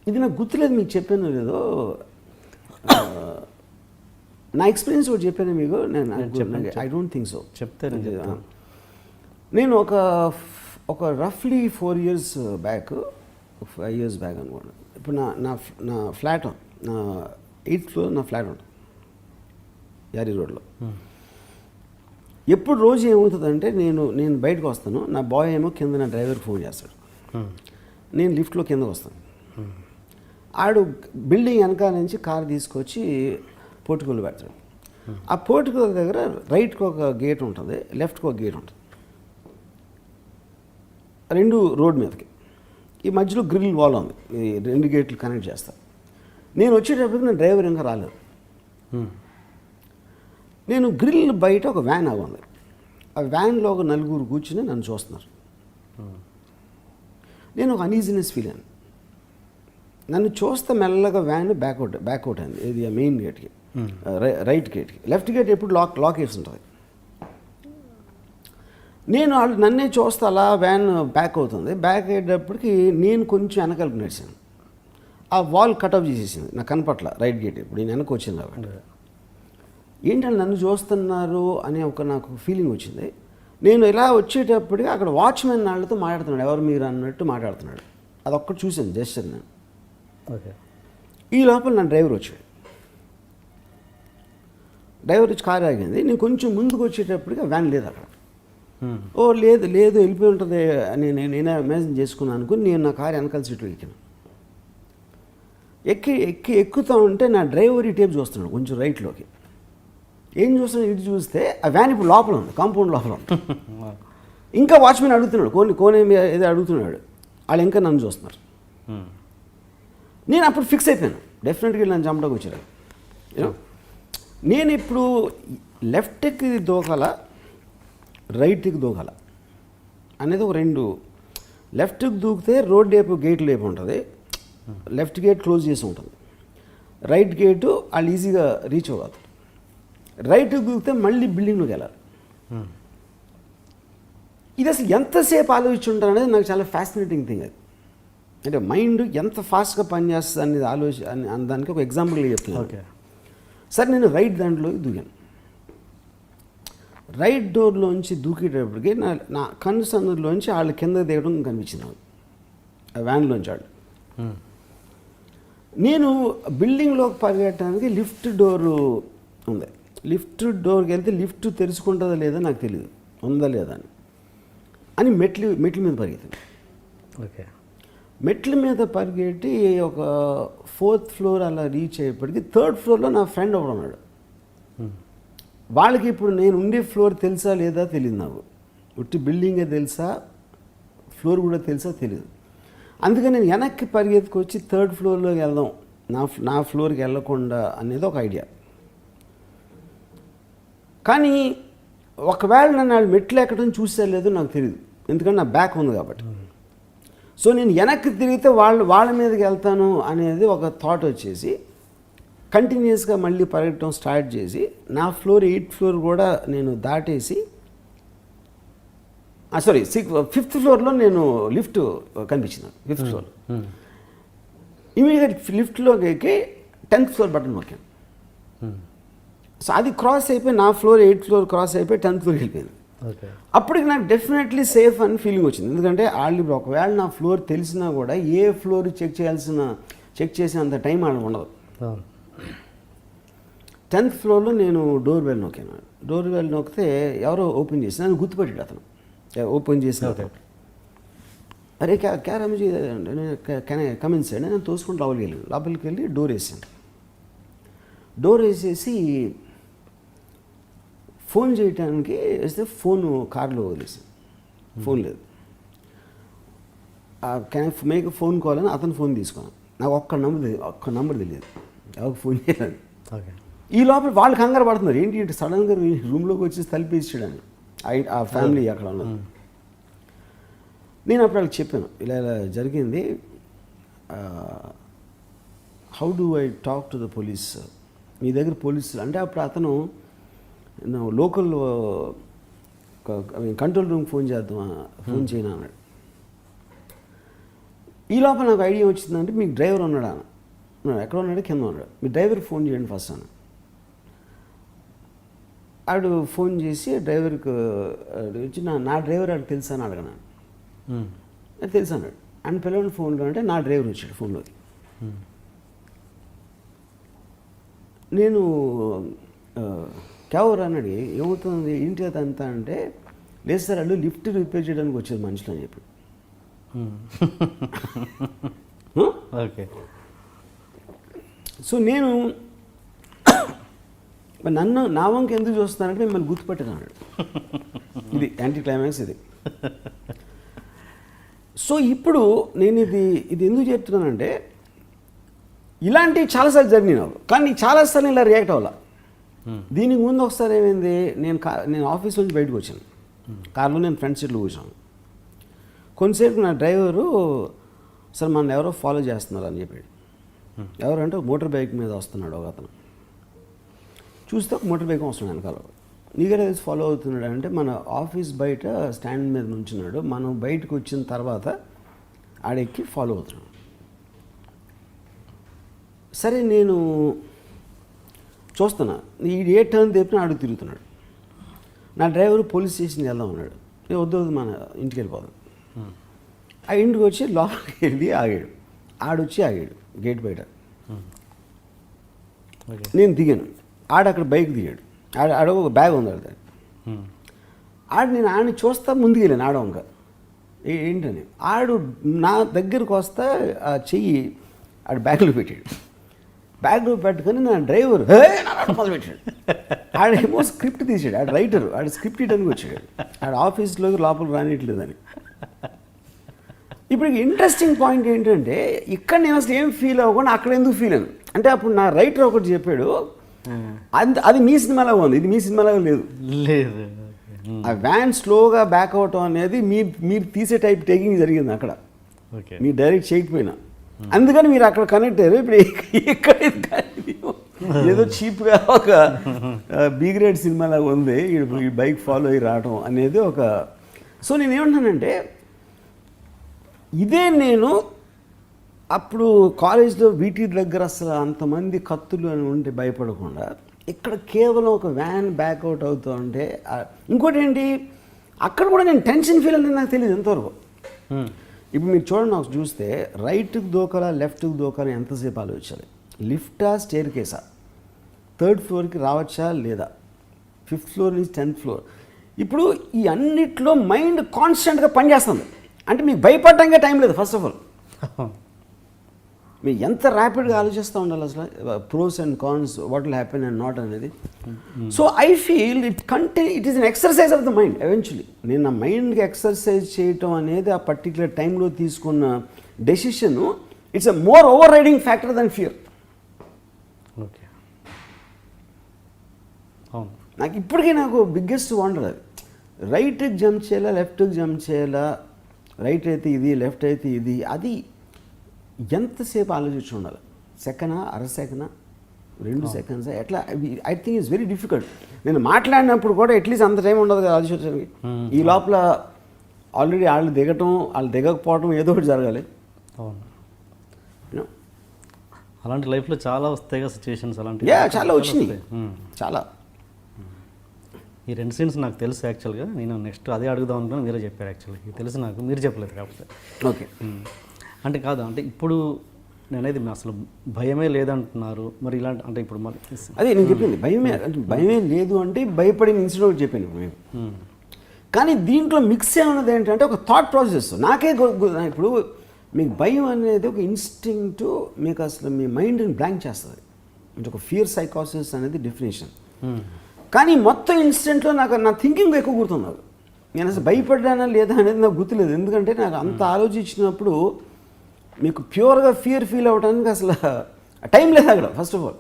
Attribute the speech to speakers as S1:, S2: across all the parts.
S1: ఇది నాకు గుర్తులేదు, మీకు చెప్పాను లేదో. నా ఎక్స్పీరియన్స్ ఒకటి చెప్పాను మీకు. I don't think so.
S2: చెప్తాను.
S1: నేను ఒక రఫ్లీ 4 years బ్యాక్, 5 years బ్యాక్ అనుకోండి. ఇప్పుడు నా ఫ్లాట్, నా 8th floor నా ఫ్లాట్ ఉంటుంది యారీ రోడ్లో. ఎప్పుడు రోజు ఏమవుతుందంటే నేను బయటకు వస్తాను, నా బాయ్ ఏమో కింద నా డ్రైవర్కి ఫోన్ చేస్తాడు, నేను లిఫ్ట్లో కిందకు వస్తాను. ఆడు బిల్డింగ్ వెనకాల నుంచి కారు తీసుకొచ్చి పోర్టికోలో పెడతాడు. ఆ పోర్టికో దగ్గర రైట్కి ఒక గేట్ ఉంటుంది, లెఫ్ట్కి ఒక గేట్ ఉంటుంది, 2 రోడ్ మీదకి. ఈ మధ్యలో గ్రిల్ వాల్ ఉంది, ఈ 2 గేట్లు కనెక్ట్ చేస్తారు. నేను వచ్చేటప్పటికి నా డ్రైవర్ ఇంకా రాలేదు. నేను గ్రిల్ బయట ఒక వ్యాన్ ఆగుంది, ఆ వ్యాన్లో ఒక 4 కూర్చుని నన్ను చూస్తున్నారు. నేను ఒక అనీజినెస్ ఫీల్ అయ్యాను. నన్ను చూస్తే మెల్లగా వ్యాన్ బ్యాక్అవుట్ అయింది. ఇది మెయిన్ గేట్కి, రైట్ గేట్కి. లెఫ్ట్ గేట్ ఎప్పుడు లాక్ వేసి ఉంటుంది. నేను వాళ్ళు నన్నే చూస్తే అలా వ్యాన్ బ్యాక్ అవుతుంది. బ్యాక్ అయ్యేటప్పటికి నేను కొంచెం వెనకాలకు నడిచాను. ఆ వాల్ కట్అఫ్ చేసేసింది, నాకు కనపట్ల రైట్ గేట్. ఇప్పుడు నేను వెనక్కి వచ్చింది కాబట్టి ఏంటంటే నన్ను చూస్తున్నారు అనే నాకు ఫీలింగ్ వచ్చింది. నేను ఇలా వచ్చేటప్పటికి అక్కడ వాచ్మెన్ వాళ్ళతో మాట్లాడుతున్నాడు, ఎవరు మీరు అన్నట్టు మాట్లాడుతున్నాడు. అదొక్కటి చూశాను జస్టర్ నేను.
S2: ఓకే.
S1: ఈ లోపల నా డ్రైవర్ వచ్చాడు. డ్రైవర్ వచ్చి కారు ఆగింది. నేను కొంచెం ముందుకు వచ్చేటప్పటికి వ్యాన్ లేదు అక్కడ. ఓ లేదు వెళ్ళిపోయి ఉంటుంది అని నేనే ఇమాజిన్ చేసుకున్నాను అనుకుని నేను నా కారు వెనకాల సీట్లో ఎక్కాను. ఎక్కుతా ఉంటే నా డ్రైవర్ ఈ టేప్ చూస్తున్నాడు కొంచెం రైట్లోకి. ఏం చూస్తున్నాడు, ఇటు చూస్తే ఆ వ్యాన్ ఇప్పుడు లోపల ఉంది, కాంపౌండ్ లోపల ఉంది. ఇంకా వాచ్మెన్ అడుగుతున్నాడు, కోనే ఏదో అడుగుతున్నాడు. వాళ్ళు ఇంకా నన్ను చూస్తున్నారు. నేను అప్పుడు ఫిక్స్ అయిపోయాను, డెఫినెట్గా నన్ను చంపడానికి వచ్చారు. నేను ఇప్పుడు లెఫ్ట్కి దూకాల, రైట్కి దూకాల అనేది ఒక 2. లెఫ్ట్కి దూకితే రోడ్ వైపు గేట్ వైపు ఉంటుంది, లెఫ్ట్ గేట్ క్లోజ్ చేసి ఉంటుంది. రైట్ గేటు వాళ్ళు ఈజీగా రీచ్ అవ్వదు. రైట్కి దూకితే మళ్ళీ బిల్డింగ్లోకి వెళ్ళాలి. ఇది అసలు ఎంతసేపు ఆలోచించుంటారు అనేది నాకు చాలా ఫ్యాసినేటింగ్ థింగ్. అది అంటే మైండ్ ఎంత ఫాస్ట్గా పనిచేస్తుంది అనేది దానికి ఒక ఎగ్జాంపుల్గా చెప్తున్నాను.
S2: ఓకే.
S1: సరే నేను రైట్ దాంట్లోకి దూకాను. రైట్ డోర్లోంచి దూకేటప్పటికి నా కన్ను సందులోంచి వాళ్ళు కిందకి దిగడం కనిపించింది నాకు, ఆ వ్యాన్లోంచి వాళ్ళు. నేను బిల్డింగ్లోకి పరిగెట్టడానికి లిఫ్ట్ డోరు ఉంది. లిఫ్ట్ డోర్కి వెళ్తే లిఫ్ట్ తెరుచుకుంటుందా లేదా నాకు తెలియదు, ఉందా లేదా అని మెట్ల మీద పరిగెత్తాను.
S2: ఓకే.
S1: మెట్ల మీద పరిగెట్టి ఒక 4th floor అలా రీచ్ అయ్యేప్పటికి 3rd floorలో నా ఫ్రెండ్ ఒకడు ఉన్నాడు. వాళ్ళకి ఇప్పుడు నేను ఉండే ఫ్లోర్ తెలుసా లేదా తెలియదు నాకు. ఉట్టి బిల్డింగే తెలుసా, ఫ్లోర్ కూడా తెలుసా తెలియదు. అందుకని నేను వెనక్కి పరిగెత్తుకొచ్చి 3rd floorలోకి వెళ్దాం, నా ఫ్లోర్కి వెళ్ళకుండా అనేది ఒక ఐడియా. కానీ ఒకవేళ నన్ను వాళ్ళు మెట్లు ఎక్కడం చూసే లేదో నాకు తెలియదు, ఎందుకంటే నా బ్యాక్ ఉంది కాబట్టి. సో నేను వెనక్కి తిరిగితే వాళ్ళ మీదకి వెళ్తాను అనేది ఒక థాట్ వచ్చేసి కంటిన్యూస్గా మళ్ళీ పరిగెట్టడం స్టార్ట్ చేసి నా ఫ్లోర్ 8th floor కూడా నేను దాటేసి, 5th floorలో నేను లిఫ్ట్ కనిపించింది. 5th floor ఇమీడియట్ లిఫ్ట్లోకి ఎక్కి 10th floor బటన్ నొక్కాను. సో అది క్రాస్ అయిపోయి నా ఫ్లోర్ 8th floor క్రాస్ అయిపోయి 10th floorకి వెళ్ళిపోయింది. అప్పటికి నాకు డెఫినెట్లీ సేఫ్ అని ఫీలింగ్ వచ్చింది. ఎందుకంటే వాళ్ళు ఒకవేళ నా ఫ్లోర్ తెలిసినా కూడా ఏ ఫ్లోర్ చెక్ చేసేంత టైం వాళ్ళకి ఉండదు. 10th floorలో నేను డోర్ బెల్ నొక్కాను. డోర్ బెల్ నొక్కితే ఎవరో ఓపెన్ చేసి నన్ను గుర్తుపట్టాడు అతను. ఓపెన్ చేసిన అరే క్యా రమేష్ కమిన్ సైడ్ నేను తోసుకుంటూ లోపలికి వెళ్ళి డోర్ వేసాను. డోర్ వేసేసి ఫోన్ చేయడానికి వేస్తే ఫోను కార్లో వదిలేసాను, ఫోన్ లేదు. Can I make phone call అని అతను ఫోన్ తీసుకున్నాను. నాకు ఒక్క నంబర్ తెలియదు, ఎవరికి ఫోన్ చేయాలని. ఈ లోపల వాళ్ళు కంగారు పడుతున్నారు, ఏంటి సడన్గా రూమ్లోకి వచ్చి తలిపేసాడని. ఆ ఫ్యామిలీ అక్కడ ఉన్నది. నేను అప్పుడు వాళ్ళకి చెప్పాను, ఇలా జరిగింది, how do I talk to the police, మీ దగ్గర పోలీసులు అంటే. అప్పుడు అతను లోకల్ కంట్రోల్ రూమ్ ఫోన్ చేయను అన్నాడు. ఈ లోపల నాకు ఐడియా వచ్చిందంటే మీకు డ్రైవర్ ఉన్నాడా ఎక్కడ ఉన్నాడు, కింద ఉన్నాడు, మీ డ్రైవర్ ఫోన్ చేయండి ఫస్ట్ అని. ఆడు ఫోన్ చేసి డ్రైవర్కి వచ్చి నా డ్రైవర్ ఆడికి తెలుసా అని అడగనాను. అది తెలుసు అన్నాడు. అండ్ పిల్లలు ఫోన్లో అంటే నా డ్రైవర్ వచ్చాడు ఫోన్లోకి. నేను క్యావర్ అన్నాడు, ఏమవుతుంది ఏంటి అదంతా అంటే, లేదు సార్ వాళ్ళు లిఫ్ట్ రిపేర్ చేయడానికి వచ్చేది మనుషులు అని చెప్పి.
S2: ఓకే.
S1: సో నేను నన్ను నా వంక ఎందుకు చూస్తున్నానంటే మిమ్మల్ని గుర్తుపెట్టాను. ఇది యాంటీ క్లైమాక్స్ ఇది. సో ఇప్పుడు నేను ఇది ఎందుకు చెప్తున్నానంటే, ఇలాంటివి చాలాసార్లు జరిగినాయి నాకు, కానీ చాలాసార్లు ఇలా రియాక్ట్ అవ్వాల. దీనికి ముందు ఒకసారి ఏమైంది, నేను ఆఫీస్ నుంచి బయటకు వచ్చాను, కార్లో నేను ఫ్రంట్ సీట్లో కూర్చోను. కొంతసేపు నా డ్రైవరు సార్ మన ఎవరో ఫాలో చేస్తున్నారు అని చెప్పాడు. ఎవరంటే మోటార్ బైక్ మీద వస్తున్నాడు ఒక అతను. చూస్తే ఒక మోటార్ బైక్ వస్తున్నాడు వెనకాల. నీకే తెలిసి ఫాలో అవుతున్నాడు అంటే, మన ఆఫీస్ బయట స్టాండ్ మీద నుంచున్నాడు, మనం బయటకు వచ్చిన తర్వాత ఆడెక్కి ఫాలో అవుతున్నాడు. సరే నేను చూస్తున్నా, ఈ ఏ టర్న్ తెప్పినా ఆడు తిరుగుతున్నాడు. నా డ్రైవర్ పోలీస్ స్టేషన్కి వెళ్దాం అన్నాడు. నేను వద్దు మన ఇంటికి వెళ్ళిపోదాం. ఆ ఇంటికి వచ్చి లోపలికి వెళ్ళి ఆగాడు. ఆడొచ్చి ఆగాడు గేట్ బయట. నేను దిగాను, ఆడ అక్కడ బైక్ దిగాడు. ఆడ ఒక బ్యాగ్ ఉంది ఆడ. నేను ఆడిని చూస్తా ముందుకు వెళ్ళాను ఆడవంక ఏంటని. ఆడు నా దగ్గరకు వస్తా ఆ చెయ్యి ఆడు బ్యాగ్లో పెట్టాడు. బ్యాగ్లో పెట్టుకొని నా డ్రైవర్ మొదలు పెట్టాడు. ఆడేమో స్క్రిప్ట్ తీసాడు, ఆడు రైటరు, ఆడు స్క్రిప్ట్ ఇవ్వడానికి వచ్చాడు. ఆడు ఆఫీస్లోకి లోపల రానిట్లేదని. ఇప్పుడు ఇంట్రెస్టింగ్ పాయింట్ ఏంటంటే, ఇక్కడ నేను అసలు ఏం ఫీల్ అవ్వకుండా అక్కడ ఎందుకు ఫీల్ అయ్యాను అంటే, అప్పుడు నా రైటర్ ఒకటి చెప్పాడు, అది మీ సినిమాలాగా ఉంది, ఇది మీ సినిమాలాగా లేదు. ఆ వ్యాన్ స్లోగా బ్యాక్ అవటం అనేది మీరు తీసే టైప్ టేకింగ్ జరిగింది అక్కడ, మీరు డైరెక్ట్ చేయకపోయినా. అందుకని మీరు అక్కడ కనెక్ట్ అయ్యారు. ఇప్పుడు ఇక్కడ ఏదో చీప్గా ఒక బి గ్రేడ్ సినిమాలాగా ఉంది ఈ బైక్ ఫాలో అయ్యి రావటం అనేది ఒక. సో నేను ఏమంటున్నానంటే, ఇదే నేను అప్పుడు కాలేజ్లో వీటి దగ్గర అసలు అంతమంది కత్తులు అని ఉంటే భయపడకుండా, ఇక్కడ కేవలం ఒక వ్యాన్ బ్యాక్అవుట్ అవుతూ ఉంటే. ఇంకోటి ఏంటి, అక్కడ కూడా నేను టెన్షన్ ఫీల్ అనేది నాకు తెలియదు ఎంతవరకు. ఇప్పుడు మీరు చూడండి, నాకు చూస్తే రైట్కి దూకాలా లెఫ్ట్కి దూకాలా ఎంతసేపు ఆలోచించాలి, లిఫ్టా స్టేర్ కేసా, 3rd ఫ్లోర్కి రావచ్చా లేదా, 5th ఫ్లోర్ నుంచి 10th ఫ్లోర్. ఇప్పుడు ఈ అన్నిట్లో మైండ్ కాన్స్టెంట్గా పనిచేస్తుంది. అంటే మీకు భయపడటానికే టైం లేదు. ఫస్ట్ ఆఫ్ ఆల్ మీరు ఎంత ర్యాపిడ్గా ఆలోచిస్తూ ఉండాలి అసలు, pros and cons, what will happen and not అనేది. So I feel it is an exercise of the mind eventually. నేను నా మైండ్కి ఎక్సర్సైజ్ చేయటం అనేది ఆ పర్టికులర్ టైంలో తీసుకున్న decision, it's a more overriding factor than fear.
S2: Okay, అవును.
S1: నాకు ఇప్పటికీ నాకు బిగ్గెస్ట్ వండర్ అది. రైట్కి జంప్ చేయాలా లెఫ్ట్కి జంప్ చేయాలా, రైట్ అయితే ఇది లెఫ్ట్ అయితే ఇది, అది ఎంతసేపు ఆలోచించి ఉండాలి. సెకండా, అర సెకండా, 2 సెకండ్స్, ఎట్లా? I think it's very difficult. నేను మాట్లాడినప్పుడు కూడా అట్లీస్ట్ అంత టైం ఉండదు కదా ఆలోచించడానికి. ఈ లోపల ఆల్రెడీ వాళ్ళు దిగటం, వాళ్ళు దిగకపోవటం ఏదో ఒకటి జరగాలి.
S2: అవును, అలాంటి లైఫ్లో చాలా వస్తాయి కదా సిచ్యువేషన్స్. అలాంటి
S1: చాలా వచ్చినాయి, చాలా.
S2: ఈ 2 సీన్స్ నాకు తెలుసు యాక్చువల్గా. నేను నెక్స్ట్ అదే అడుగుదాం అనుకున్నాను, మీరే చెప్పారు యాక్చువల్గా. ఇది తెలుసు నాకు, మీరు చెప్పలేదు కాకపోతే.
S1: ఓకే,
S2: అంటే కాదు, అంటే ఇప్పుడు నేనేది అసలు భయమే లేదంటున్నారు. మరి ఇలాంటి అంటే ఇప్పుడు మరి
S1: అదే నేను చెప్పింది, భయమే లేదు అంటే భయపడిన ఇన్సిడెంట్ చెప్పాను ఇప్పుడు మేము. కానీ దీంట్లో మిక్స్ ఏమన్నది ఏంటంటే ఒక థాట్ ప్రాసెస్. నాకే ఇప్పుడు మీకు భయం అనేది ఒక ఇన్స్టింక్ట్, మీకు అసలు మీ మైండ్ని బ్లాంక్ చేస్తుంది. అంటే ఒక ఫియర్ సైకాసిస్ అనేది డెఫినేషన్. కానీ మొత్తం ఇన్సిడెంట్లో నా థింకింగ్ ఎక్కువ గుర్తున్నారు. నేను అసలు భయపడ్డానా లేదా అనేది నాకు గుర్తులేదు. ఎందుకంటే నాకు అంత ఆలోచించినప్పుడు మీకు ప్యూర్గా ఫియర్ ఫీల్ అవ్వడానికి అసలు టైం లేదు అక్కడ. First of all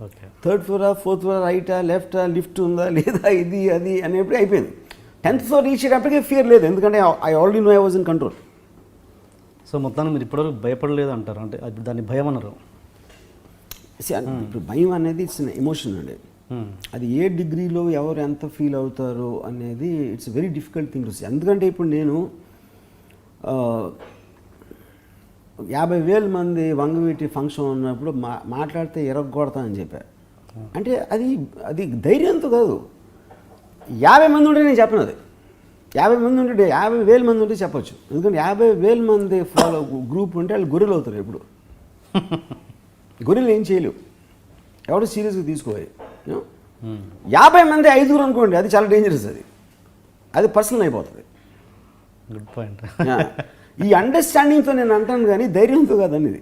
S2: okay,
S1: 3rd flora 4th flora, రైటా లెఫ్టా, లిఫ్ట్ ఉందా లేదా, ఇది అది అనేప్పుడు అయిపోయింది. 10th ఫ్లోర్ రీచ్ అయ్యేటప్పటికే ఫియర్ లేదు, ఎందుకంటే I already know I was in control.
S2: So మొత్తాన్ని మీరు ఇప్పటివరకు భయపడలేదు అంటారు, అంటే అది దాన్ని భయం అన్నారు.
S1: ఇప్పుడు భయం అనేది ఇట్స్ ఎమోషన్ అండి. అది ఏ డిగ్రీలో ఎవరు ఎంత ఫీల్ అవుతారు అనేది it's very difficult thing to say. ఎందుకంటే ఇప్పుడు నేను 50,000 మంది వంగవీటి ఫంక్షన్ ఉన్నప్పుడు మాట్లాడితే ఎరగొడతా అని చెప్పారు. అంటే అది ధైర్యంతో కాదు. 50 మంది ఉంటే నేను చెప్పను. అది 50 మంది ఉంటే 50,000 మంది ఉంటే చెప్పొచ్చు. ఎందుకంటే 50,000 మంది ఫాలో గ్రూప్ ఉంటే వాళ్ళు గొర్రెలు అవుతారు. ఎప్పుడు గొర్రెలు ఏం చేయలేవు, ఎవరు సీరియస్గా తీసుకోవాలి. 50 మంది 5 అనుకోండి, అది చాలా డేంజరస్. అది పర్సనల్ అయిపోతుంది.
S2: Good point.
S1: ఈ అండర్స్టాండింగ్తో నేను అంటాను కానీ ధైర్యంతో కాదని. ఇది